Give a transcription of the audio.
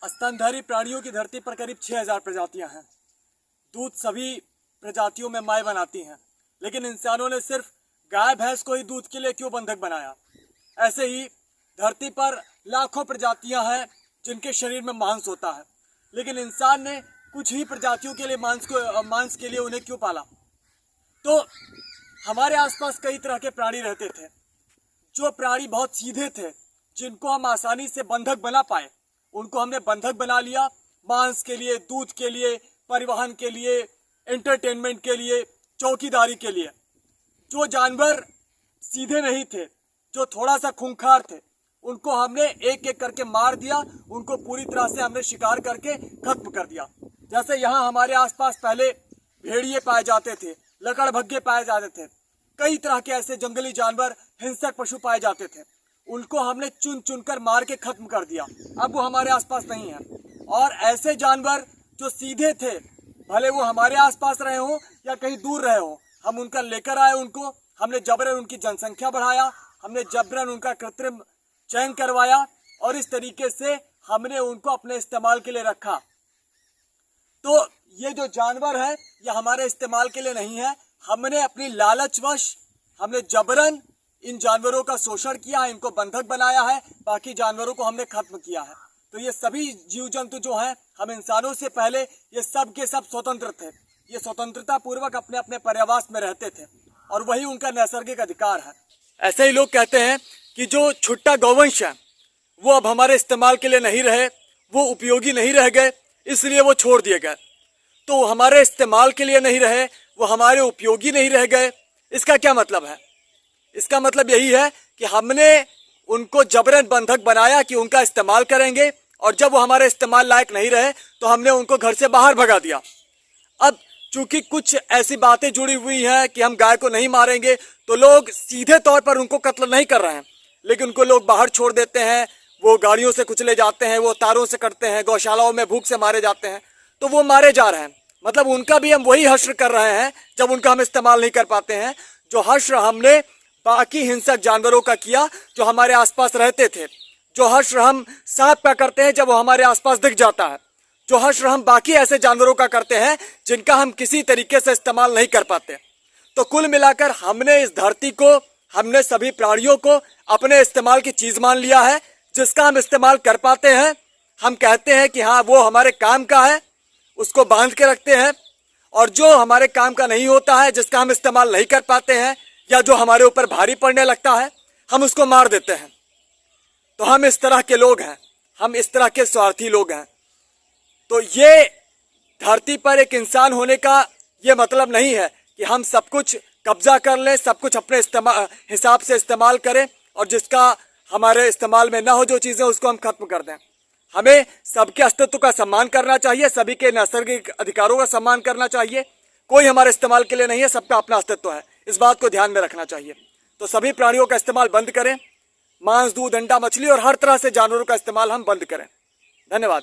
स्तनधारी प्राणियों की धरती पर करीब 6000 प्रजातियां हैं। दूध सभी प्रजातियों में माय बनाती हैं, लेकिन इंसानों ने सिर्फ गाय भैंस को ही दूध के लिए क्यों बंधक बनाया। ऐसे ही धरती पर लाखों प्रजातियां हैं जिनके शरीर में मांस होता है, लेकिन इंसान ने कुछ ही प्रजातियों के लिए मांस के लिए उन्हें क्यों पाला। तो हमारे आसपास कई तरह के प्राणी रहते थे, जो प्राणी बहुत सीधे थे, जिनको हम आसानी से बंधक बना पाए, उनको हमने बंधक बना लिया। मांस के लिए, दूध के लिए, परिवहन के लिए, एंटरटेनमेंट के लिए, चौकीदारी के लिए। जो जानवर सीधे नहीं थे, जो थोड़ा सा खूंखार थे, उनको हमने एक एक करके मार दिया, उनको पूरी तरह से हमने शिकार करके खत्म कर दिया। जैसे यहाँ हमारे आसपास पहले भेड़िए पाए जाते थे, लकड़भग्गे पाए जाते थे, कई तरह के ऐसे जंगली जानवर, हिंसक पशु पाए जाते थे, उनको हमने चुन चुन कर मार के खत्म कर दिया। अब वो हमारे आसपास नहीं है। और ऐसे जानवर जो सीधे थे, भले वो हमारे आसपास रहे हो या कहीं दूर रहे हो, हम उनका लेकर आए, उनको हमने जबरन उनकी जनसंख्या बढ़ाया, हमने जबरन उनका कृत्रिम चयन करवाया और इस तरीके से हमने उनको अपने इस्तेमाल के लिए रखा। तो ये जो जानवर है ये हमारे इस्तेमाल के लिए नहीं है। हमने अपनी लालचवश हमने जबरन इन जानवरों का शोषण किया, इनको बंधक बनाया है, बाकी जानवरों को हमने खत्म किया है। तो ये सभी जीव जंतु जो हैं, हम इंसानों से पहले ये सब के सब स्वतंत्र थे। ये स्वतंत्रता पूर्वक अपने अपने पर्यावास में रहते थे और वही उनका नैसर्गिक अधिकार है। ऐसे ही लोग कहते हैं कि जो छुट्टा गौवंश है वो अब हमारे इस्तेमाल के लिए नहीं रहे, वो उपयोगी नहीं रह गए, इसलिए वो छोड़ दिए गए। तो हमारे इस्तेमाल के लिए नहीं रहे, वो हमारे उपयोगी नहीं रह गए, इसका क्या मतलब है? इसका मतलब यही है कि हमने उनको जबरन बंधक बनाया कि उनका इस्तेमाल करेंगे, और जब वो हमारे इस्तेमाल लायक नहीं रहे तो हमने उनको घर से बाहर भगा दिया। अब चूंकि कुछ ऐसी बातें जुड़ी हुई हैं कि हम गाय को नहीं मारेंगे, तो लोग सीधे तौर पर उनको कत्ल नहीं कर रहे हैं, लेकिन उनको लोग बाहर छोड़ देते हैं, वो गाड़ियों से कुचले जाते हैं, वो तारों से कटते हैं, गौशालाओं में भूख से मारे जाते हैं, तो वो मारे जा रहे हैं। मतलब उनका भी हम वही हश्र कर रहे हैं जब उनका हम इस्तेमाल नहीं कर पाते हैं, जो हश्र हमने बाकी हिंसक जानवरों का किया जो हमारे आसपास रहते थे, जो हश्र हम सांप का करते हैं जब वो हमारे आसपास दिख जाता है, जो हश्र हम बाकी ऐसे जानवरों का करते हैं जिनका हम किसी तरीके से इस्तेमाल नहीं कर पाते। तो कुल मिलाकर हमने इस धरती को, हमने सभी प्राणियों को अपने इस्तेमाल की चीज मान लिया है, जिसका हम इस्तेमाल कर पाते हैं। हम कहते हैं कि हाँ वो हमारे काम का है, उसको बांध के रखते हैं, और जो हमारे काम का नहीं होता है, जिसका हम इस्तेमाल नहीं कर पाते हैं या जो हमारे ऊपर भारी पड़ने लगता है, हम उसको मार देते हैं। तो हम इस तरह के लोग हैं, हम इस तरह के स्वार्थी लोग हैं। तो ये धरती पर एक इंसान होने का ये मतलब नहीं है कि हम सब कुछ कब्जा कर लें, सब कुछ अपने हिसाब से इस्तेमाल करें, और जिसका हमारे इस्तेमाल में ना हो जो चीज़ें, उसको हम खत्म कर दें। हमें सबके अस्तित्व का सम्मान करना चाहिए, सभी के नैसर्गिक अधिकारों का सम्मान करना चाहिए। कोई हमारे इस्तेमाल के लिए नहीं है, सबका अपना अस्तित्व है, इस बात को ध्यान में रखना चाहिए। तो सभी प्राणियों का इस्तेमाल बंद करें, मांस, दूध, अंडा, मछली और हर तरह से जानवरों का इस्तेमाल हम बंद करें। धन्यवाद।